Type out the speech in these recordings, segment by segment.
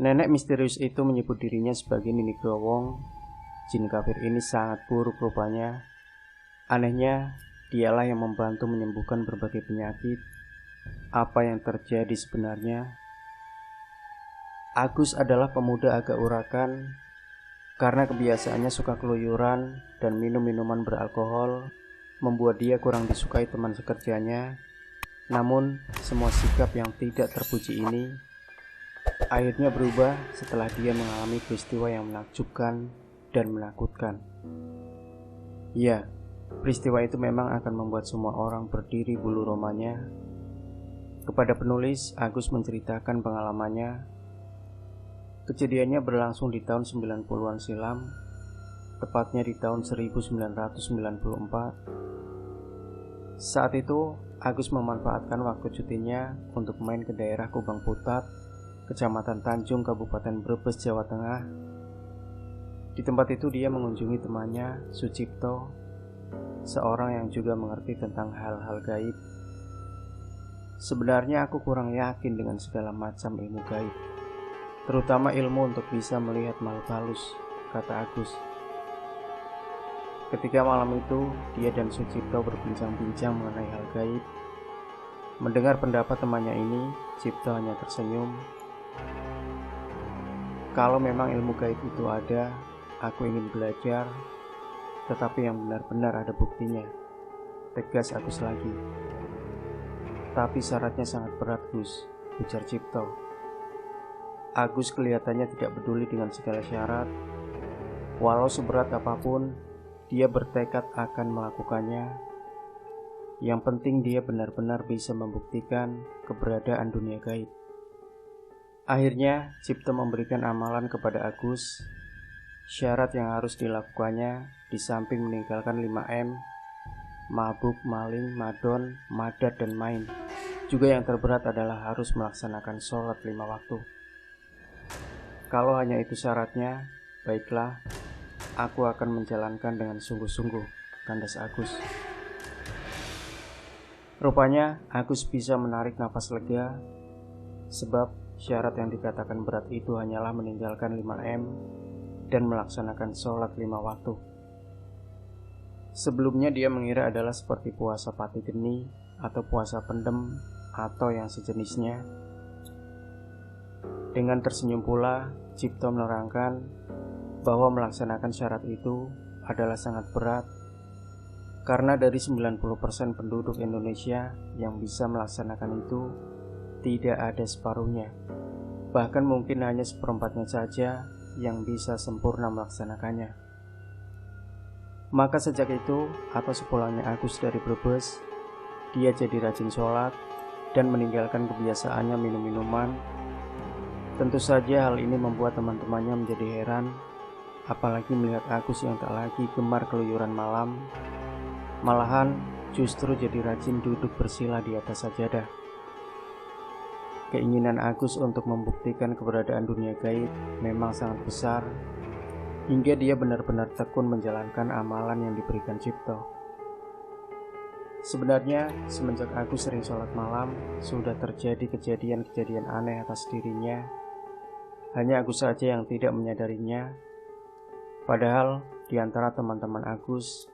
Nenek misterius itu menyebut dirinya sebagai Nini Growong. Jin kafir ini sangat buruk rupanya. Anehnya, dialah yang membantu menyembuhkan berbagai penyakit. Apa yang terjadi sebenarnya? Agus adalah pemuda agak urakan. Karena kebiasaannya suka keluyuran dan minum minuman beralkohol, membuat dia kurang disukai teman sekerjanya. Namun, semua sikap yang tidak terpuji ini akhirnya berubah setelah dia mengalami peristiwa yang menakjubkan dan menakutkan. Ya, peristiwa itu memang akan membuat semua orang berdiri bulu romanya. Kepada penulis, Agus menceritakan pengalamannya. Kejadiannya berlangsung di tahun 90-an silam, tepatnya di tahun 1994. Saat itu, Agus memanfaatkan waktu cutinya untuk main ke daerah Kubang Putat, Kecamatan Tanjung, Kabupaten Brebes, Jawa Tengah. Di tempat itu dia mengunjungi temannya, Sucipto, seorang yang juga mengerti tentang hal-hal gaib. Sebenarnya aku kurang yakin dengan segala macam ilmu gaib, terutama ilmu untuk bisa melihat makhluk halus, kata Agus. Ketika malam itu, dia dan Sucipto berbincang-bincang mengenai hal gaib. Mendengar pendapat temannya ini, Cipto hanya tersenyum. Kalau memang ilmu gaib itu ada, aku ingin belajar, tetapi yang benar-benar ada buktinya, tegas Agus lagi. Tapi syaratnya sangat berat, Gus, ujar Cipto. Agus kelihatannya tidak peduli dengan segala syarat. Walau seberat apapun, dia bertekad akan melakukannya. Yang penting dia benar-benar bisa membuktikan keberadaan dunia gaib. Akhirnya, Cipto memberikan amalan kepada Agus. Syarat yang harus dilakukannya di samping meninggalkan 5M, mabuk, maling, madon, madat, dan main. Juga yang terberat adalah harus melaksanakan sholat 5 waktu. Kalau hanya itu syaratnya, baiklah, aku akan menjalankan dengan sungguh-sungguh, kandas Agus. Rupanya Agus bisa menarik napas lega, sebab syarat yang dikatakan berat itu hanyalah meninggalkan 5M dan melaksanakan sholat 5 waktu. Sebelumnya dia mengira adalah seperti puasa pati geni atau puasa pendem atau yang sejenisnya. Dengan tersenyum pula, Cipto menerangkan bahwa melaksanakan syarat itu adalah sangat berat, karena dari 90% penduduk Indonesia yang bisa melaksanakan itu, tidak ada separuhnya. Bahkan mungkin hanya seperempatnya saja yang bisa sempurna melaksanakannya. Maka sejak itu, atau sepulangnya Agus dari Brebes, dia jadi rajin sholat dan meninggalkan kebiasaannya minum minuman. Tentu saja hal ini membuat teman-temannya menjadi heran, apalagi melihat Agus yang tak lagi gemar keluyuran malam, malahan justru jadi rajin duduk bersila di atas sajadah. Keinginan Agus untuk membuktikan keberadaan dunia gaib memang sangat besar, hingga dia benar-benar tekun menjalankan amalan yang diberikan Cipto. Sebenarnya, semenjak Agus sering sholat malam, sudah terjadi kejadian-kejadian aneh atas dirinya. Hanya Agus saja yang tidak menyadarinya. Padahal di antara teman-teman Agus,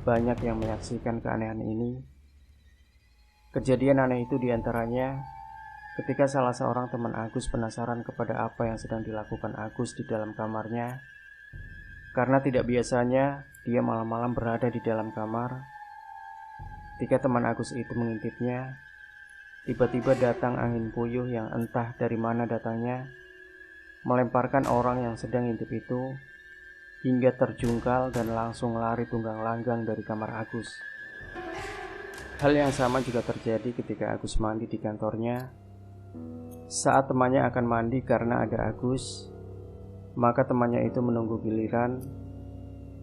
banyak yang menyaksikan keanehan ini. Kejadian aneh itu diantaranya ketika salah seorang teman Agus penasaran kepada apa yang sedang dilakukan Agus di dalam kamarnya. Karena tidak biasanya dia malam-malam berada di dalam kamar. Ketika teman Agus itu mengintipnya, tiba-tiba datang angin puyuh yang entah dari mana datangnya, melemparkan orang yang sedang ngintip itu hingga terjungkal dan langsung lari tunggang langgang dari kamar Agus. Hal yang sama juga terjadi ketika Agus mandi di kantornya. Saat temannya akan mandi karena ada Agus, maka temannya itu menunggu giliran.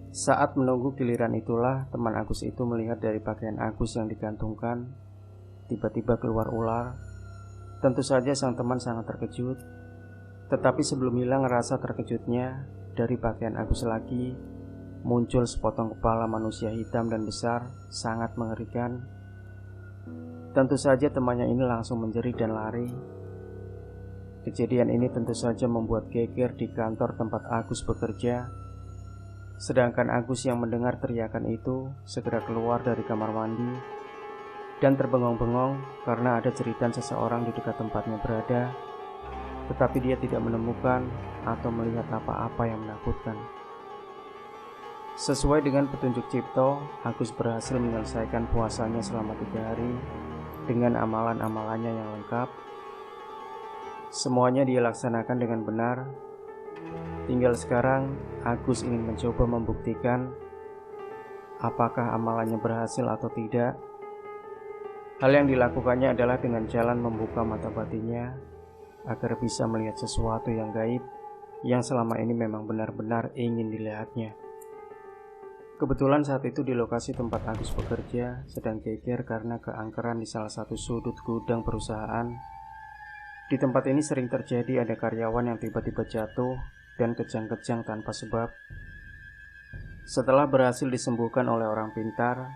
Saat menunggu giliran itulah teman Agus itu melihat dari pakaian Agus yang digantungkan, tiba-tiba keluar ular. Tentu saja sang teman sangat terkejut. Tetapi sebelum hilang rasa terkejutnya, dari pakaian Agus lagi muncul sepotong kepala manusia hitam dan besar, sangat mengerikan. Tentu saja temannya ini langsung menjerit dan lari. Kejadian ini tentu saja membuat geger di kantor tempat Agus bekerja. Sedangkan Agus yang mendengar teriakan itu segera keluar dari kamar mandi dan terbengong-bengong karena ada jeritan seseorang di dekat tempatnya berada, tetapi dia tidak menemukan atau melihat apa-apa yang menakutkan. Sesuai dengan petunjuk Cipto, Agus berhasil menyelesaikan puasanya selama 3 hari dengan amalan-amalannya yang lengkap. Semuanya dia laksanakan dengan benar. Tinggal sekarang Agus ingin mencoba membuktikan apakah amalannya berhasil atau tidak. Hal yang dilakukannya adalah dengan jalan membuka mata batinnya agar bisa melihat sesuatu yang gaib yang selama ini memang benar-benar ingin dilihatnya. Kebetulan saat itu di lokasi tempat Agus bekerja sedang geger karena keangkeran di salah satu sudut gudang perusahaan. Di tempat ini sering terjadi ada karyawan yang tiba-tiba jatuh dan kejang-kejang tanpa sebab. Setelah berhasil disembuhkan oleh orang pintar,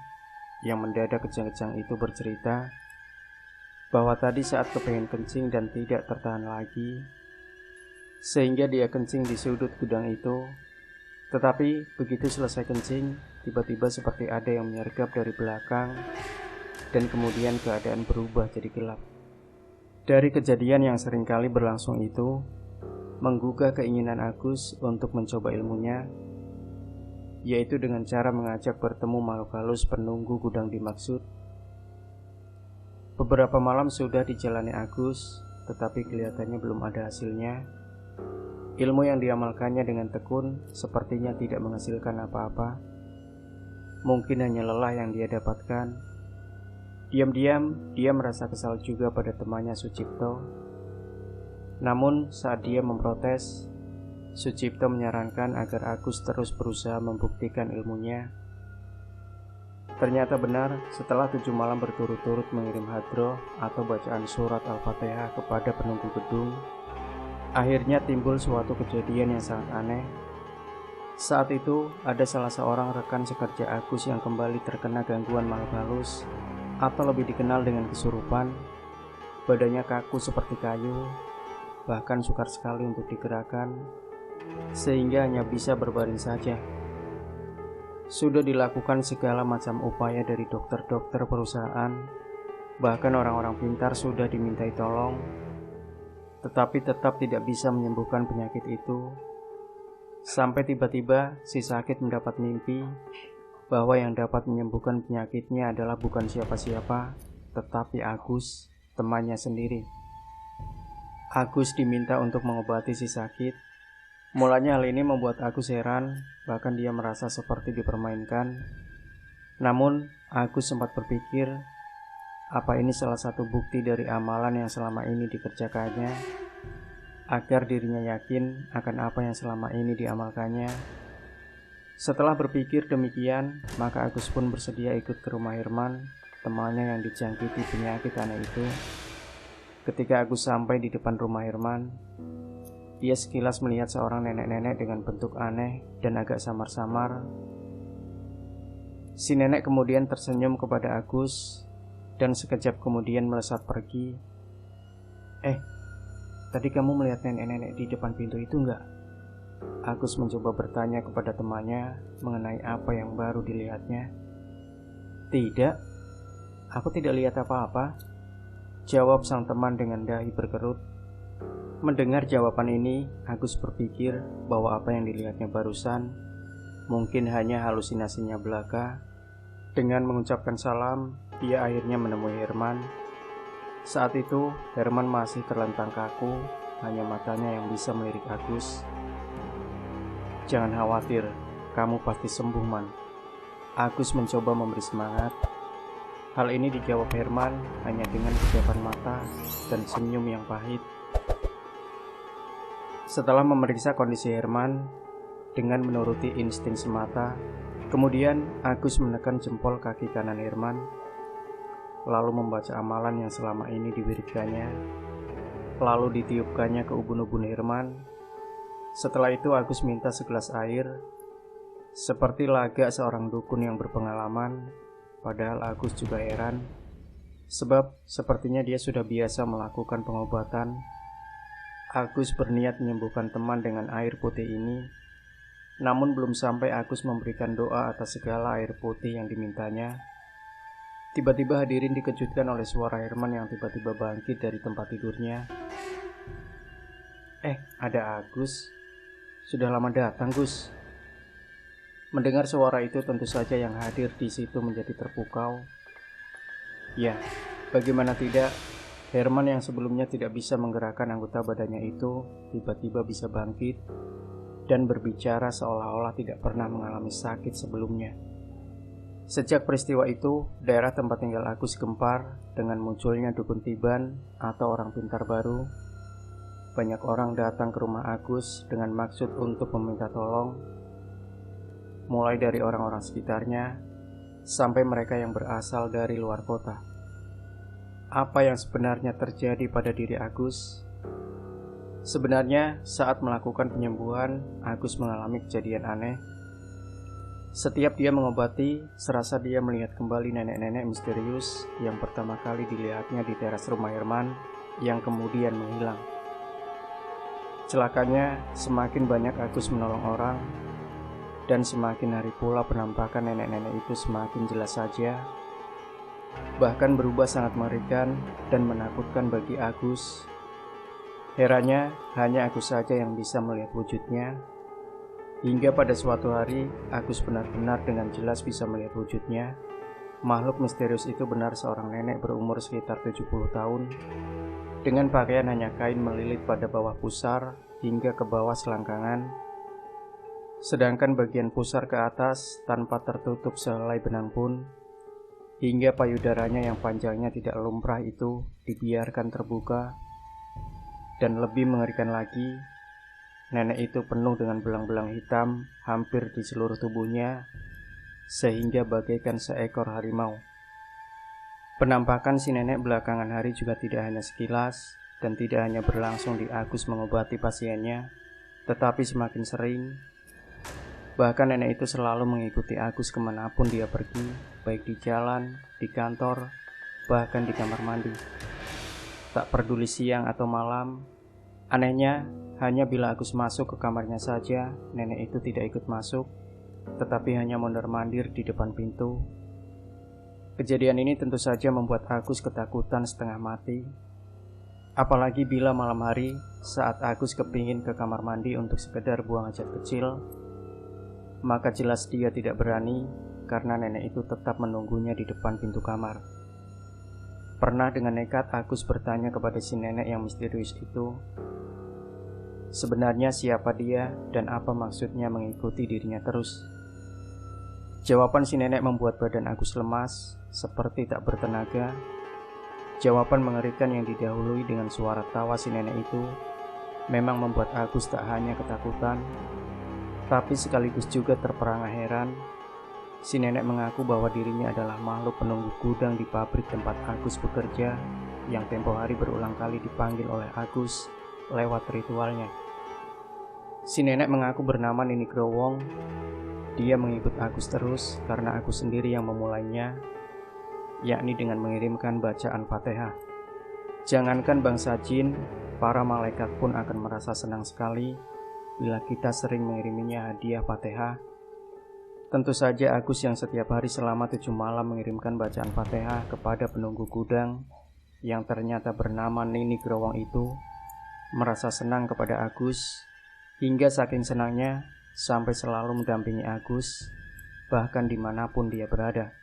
yang mendadak kejang-kejang itu bercerita bahwa tadi saat kepengen kencing dan tidak tertahan lagi, sehingga dia kencing di sudut gudang itu. Tetapi begitu selesai kencing, tiba-tiba seperti ada yang menyergap dari belakang dan kemudian keadaan berubah jadi gelap. Dari kejadian yang seringkali berlangsung itu, menggugah keinginan Agus untuk mencoba ilmunya, yaitu dengan cara mengajak bertemu makhluk halus penunggu gudang dimaksud. Beberapa malam sudah dijalani Agus, tetapi kelihatannya belum ada hasilnya. Ilmu yang diamalkannya dengan tekun sepertinya tidak menghasilkan apa-apa. Mungkin hanya lelah yang dia dapatkan. Diam-diam dia merasa kesal juga pada temannya Sucipto. Namun saat dia memprotes, Sucipto menyarankan agar Agus terus berusaha membuktikan ilmunya. Ternyata benar, setelah 7 malam berturut-turut mengirim hadroh atau bacaan surat Al-Fatihah kepada penunggu gedung, akhirnya timbul suatu kejadian yang sangat aneh. Saat itu ada salah seorang rekan sekerja Agus yang kembali terkena gangguan makhluk halus atau lebih dikenal dengan kesurupan. Badannya kaku seperti kayu, bahkan sukar sekali untuk digerakkan, sehingga hanya bisa berbaring saja. Sudah dilakukan segala macam upaya dari dokter-dokter perusahaan, bahkan orang-orang pintar sudah dimintai tolong, tetapi tetap tidak bisa menyembuhkan penyakit itu. Sampai tiba-tiba si sakit mendapat mimpi bahwa yang dapat menyembuhkan penyakitnya adalah bukan siapa-siapa, tetapi Agus, temannya sendiri. Agus diminta untuk mengobati si sakit. Mulanya hal ini membuat Agus heran, bahkan dia merasa seperti dipermainkan. Namun Agus sempat berpikir, apa ini salah satu bukti dari amalan yang selama ini dikerjakannya, agar dirinya yakin akan apa yang selama ini diamalkannya. Setelah berpikir demikian, maka Agus pun bersedia ikut ke rumah Herman, temannya yang dijangkiti penyakit aneh itu. Ketika Agus sampai di depan rumah Herman, ia sekilas melihat seorang nenek-nenek dengan bentuk aneh dan agak samar-samar. Si nenek kemudian tersenyum kepada Agus dan sekejap kemudian melesat pergi. Tadi kamu melihat nenek-nenek di depan pintu itu enggak? Agus mencoba bertanya kepada temannya mengenai apa yang baru dilihatnya. Tidak, aku tidak lihat apa-apa, jawab sang teman dengan dahi berkerut. Mendengar jawaban ini, Agus berpikir bahwa apa yang dilihatnya barusan mungkin hanya halusinasinya belaka. Dengan mengucapkan salam, dia akhirnya menemui Herman. Saat itu, Herman masih terlentang kaku, hanya matanya yang bisa melirik Agus. Jangan khawatir, kamu pasti sembuh, Man. Agus mencoba memberi semangat. Hal ini dijawab Herman hanya dengan kejapan mata dan senyum yang pahit. Setelah memeriksa kondisi Herman dengan menuruti insting semata, kemudian Agus menekan jempol kaki kanan Herman, lalu membaca amalan yang selama ini diwiridkannya, lalu ditiupkannya ke ubun-ubun Herman. Setelah itu Agus minta segelas air, seperti lagak seorang dukun yang berpengalaman. Padahal Agus juga heran, sebab sepertinya dia sudah biasa melakukan pengobatan. Agus berniat menyembuhkan teman dengan air putih ini, namun belum sampai Agus memberikan doa atas segala air putih yang dimintanya. Tiba-tiba hadirin dikejutkan oleh suara Herman yang tiba-tiba bangkit dari tempat tidurnya. Ada Agus. Sudah lama datang, Gus. Mendengar suara itu tentu saja yang hadir di situ menjadi terpukau. Ya, bagaimana tidak, Herman yang sebelumnya tidak bisa menggerakkan anggota badannya itu tiba-tiba bisa bangkit dan berbicara seolah-olah tidak pernah mengalami sakit sebelumnya. Sejak peristiwa itu, daerah tempat tinggal Agus gempar dengan munculnya dukun tiban atau orang pintar baru. Banyak orang datang ke rumah Agus dengan maksud untuk meminta tolong, mulai dari orang-orang sekitarnya sampai mereka yang berasal dari luar kota. Apa yang sebenarnya terjadi pada diri Agus? Sebenarnya saat melakukan penyembuhan, Agus mengalami kejadian aneh. Setiap dia mengobati, serasa dia melihat kembali nenek-nenek misterius yang pertama kali dilihatnya di teras rumah Herman yang kemudian menghilang. Celakanya, semakin banyak Agus menolong orang, dan semakin hari pula penampakan nenek-nenek itu semakin jelas saja, bahkan berubah sangat mengerikan dan menakutkan bagi Agus. Herannya, hanya Agus saja yang bisa melihat wujudnya. Hingga pada suatu hari, Agus benar-benar dengan jelas bisa melihat wujudnya. Makhluk misterius itu benar seorang nenek berumur sekitar 70 tahun, dengan pakaian hanya kain melilit pada bawah pusar hingga ke bawah selangkangan, sedangkan bagian pusar ke atas tanpa tertutup sehelai benang pun, hingga payudaranya yang panjangnya tidak lumrah itu dibiarkan terbuka. Dan lebih mengerikan lagi, nenek itu penuh dengan belang-belang hitam hampir di seluruh tubuhnya, sehingga bagaikan seekor harimau. Penampakan si nenek belakangan hari juga tidak hanya sekilas dan tidak hanya berlangsung di Agus mengobati pasiennya, tetapi semakin sering. Bahkan nenek itu selalu mengikuti Agus kemanapun dia pergi, baik di jalan, di kantor, bahkan di kamar mandi. Tak peduli siang atau malam. Anehnya, hanya bila Agus masuk ke kamarnya saja, nenek itu tidak ikut masuk, tetapi hanya mondar-mandir di depan pintu. Kejadian ini tentu saja membuat Agus ketakutan setengah mati. Apalagi bila malam hari, saat Agus kepingin ke kamar mandi untuk sekedar buang hajat kecil, maka jelas dia tidak berani karena nenek itu tetap menunggunya di depan pintu kamar. Pernah dengan nekat Agus bertanya kepada si nenek yang misterius itu, sebenarnya siapa dia dan apa maksudnya mengikuti dirinya terus. Jawaban si nenek membuat badan Agus lemas, seperti tak bertenaga. Jawaban mengerikan yang didahului dengan suara tawa si nenek itu memang membuat Agus tak hanya ketakutan, tapi sekaligus juga terperangah heran. Si nenek mengaku bahwa dirinya adalah makhluk penunggu gudang di pabrik tempat Agus bekerja, yang tempo hari berulang kali dipanggil oleh Agus lewat ritualnya. Si nenek mengaku bernama Nini Growong. Dia mengikut Agus terus karena Agus sendiri yang memulainya, yakni dengan mengirimkan bacaan Fatihah. Jangankan bangsa jin, para malaikat pun akan merasa senang sekali bila kita sering mengiriminya hadiah Fatihah. Tentu saja Agus yang setiap hari selama 7 malam mengirimkan bacaan Fatihah kepada penunggu gudang yang ternyata bernama Nini Growong itu merasa senang kepada Agus, hingga saking senangnya sampai selalu mendampingi Agus bahkan dimanapun dia berada.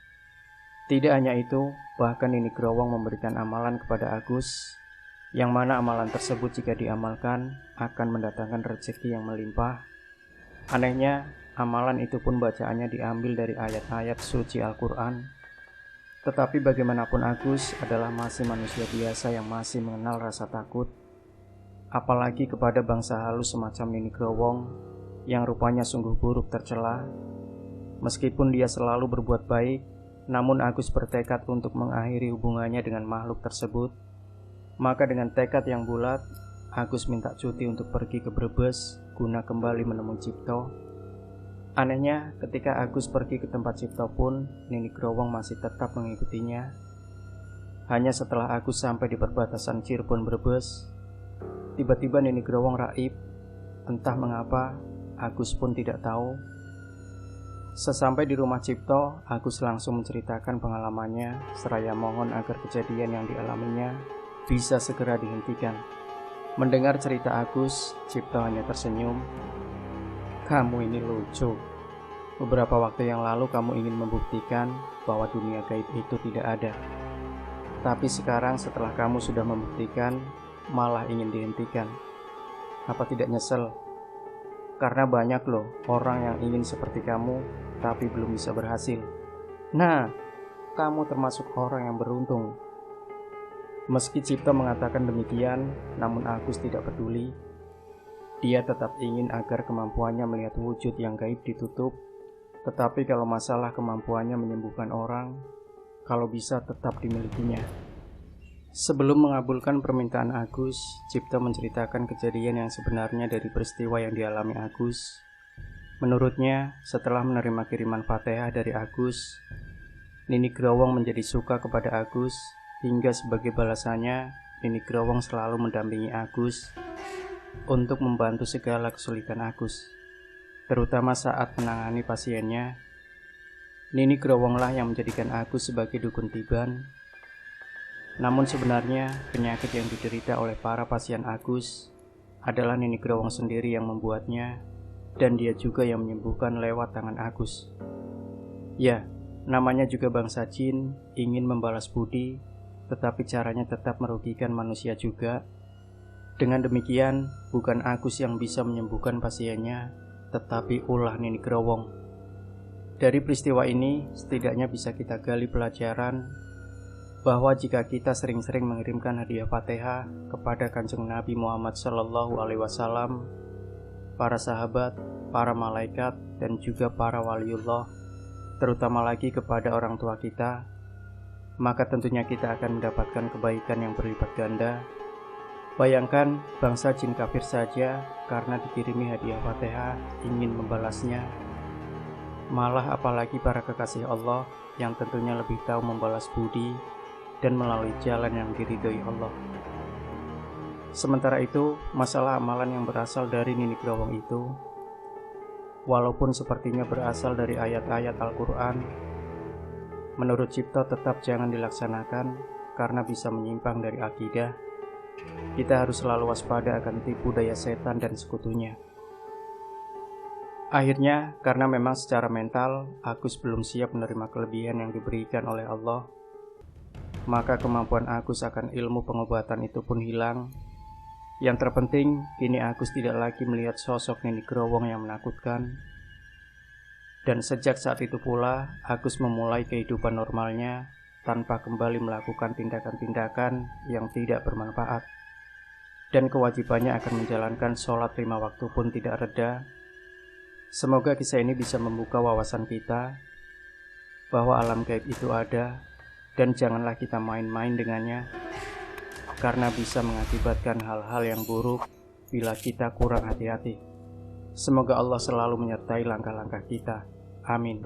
Tidak hanya itu, bahkan Nini Growong memberikan amalan kepada Agus, yang mana amalan tersebut jika diamalkan akan mendatangkan rezeki yang melimpah. Anehnya, amalan itu pun bacaannya diambil dari ayat-ayat suci Al-Quran. Tetapi bagaimanapun Agus adalah masih manusia biasa yang masih mengenal rasa takut, apalagi kepada bangsa halus semacam Nini Growong yang rupanya sungguh buruk tercela. Meskipun dia selalu berbuat baik, namun Agus bertekad untuk mengakhiri hubungannya dengan makhluk tersebut. Maka dengan tekad yang bulat, Agus minta cuti untuk pergi ke Brebes guna kembali menemui Cipto. Anehnya, ketika Agus pergi ke tempat Cipto pun, Nini Growong masih tetap mengikutinya. Hanya setelah Agus sampai di perbatasan Cirebon Brebes, Tiba-tiba Nini Growong raib. Entah mengapa, Agus pun tidak tahu. Sesampai di rumah Cipto, Agus langsung menceritakan pengalamannya, seraya mohon agar kejadian yang dialaminya bisa segera dihentikan. Mendengar cerita Agus, Cipto hanya tersenyum. Kamu ini lucu. Beberapa waktu yang lalu kamu ingin membuktikan bahwa dunia gaib itu tidak ada. Tapi sekarang setelah kamu sudah membuktikan, malah ingin dihentikan. Apa tidak nyesel? Karena banyak loh orang yang ingin seperti kamu, tapi belum bisa berhasil. Nah, kamu termasuk orang yang beruntung. Meski Cipto mengatakan demikian, namun Agus tidak peduli. Dia tetap ingin agar kemampuannya melihat wujud yang gaib ditutup. Tetapi kalau masalah kemampuannya menyembuhkan orang, kalau bisa tetap dimilikinya. Sebelum mengabulkan permintaan Agus, Cipto menceritakan kejadian yang sebenarnya dari peristiwa yang dialami Agus. Menurutnya, setelah menerima kiriman Fatihah dari Agus, Nini Growong menjadi suka kepada Agus, hingga sebagai balasannya, Nini Growong selalu mendampingi Agus untuk membantu segala kesulitan Agus, terutama saat menangani pasiennya. Nini Growonglah yang menjadikan Agus sebagai dukun tiban. Namun sebenarnya penyakit yang diderita oleh para pasien Agus adalah Nini Growong sendiri yang membuatnya, dan dia juga yang menyembuhkan lewat tangan Agus. Ya, namanya juga bangsa jin, ingin membalas budi, tetapi caranya tetap merugikan manusia juga. Dengan demikian, bukan Agus yang bisa menyembuhkan pasiennya, tetapi ulah Nini Growong. Dari peristiwa ini, setidaknya bisa kita gali pelajaran bahwa jika kita sering-sering mengirimkan hadiah Fatihah kepada Kanjeng Nabi Muhammad SAW, para sahabat, para malaikat, dan juga para waliullah, terutama lagi kepada orang tua kita, maka tentunya kita akan mendapatkan kebaikan yang berlipat ganda. Bayangkan bangsa jin kafir saja karena dikirimi hadiah Fatihah ingin membalasnya. Malah apalagi para kekasih Allah yang tentunya lebih tahu membalas budi dan melalui jalan yang diridhoi Allah. Sementara itu, masalah amalan yang berasal dari Nini Growong itu, walaupun sepertinya berasal dari ayat-ayat Al-Quran, menurut Cipto tetap jangan dilaksanakan karena bisa menyimpang dari akidah. Kita harus selalu waspada akan tipu daya setan dan sekutunya. Akhirnya, karena memang secara mental Agus belum siap menerima kelebihan yang diberikan oleh Allah, maka kemampuan Agus akan ilmu pengobatan itu pun hilang. Yang terpenting, kini Agus tidak lagi melihat sosok Nini Growong yang menakutkan. Dan sejak saat itu pula, Agus memulai kehidupan normalnya tanpa kembali melakukan tindakan-tindakan yang tidak bermanfaat. Dan kewajibannya akan menjalankan sholat 5 waktu pun tidak reda. Semoga kisah ini bisa membuka wawasan kita bahwa alam gaib itu ada, dan janganlah kita main-main dengannya, karena bisa mengakibatkan hal-hal yang buruk bila kita kurang hati-hati. Semoga Allah selalu menyertai langkah-langkah kita. Amin.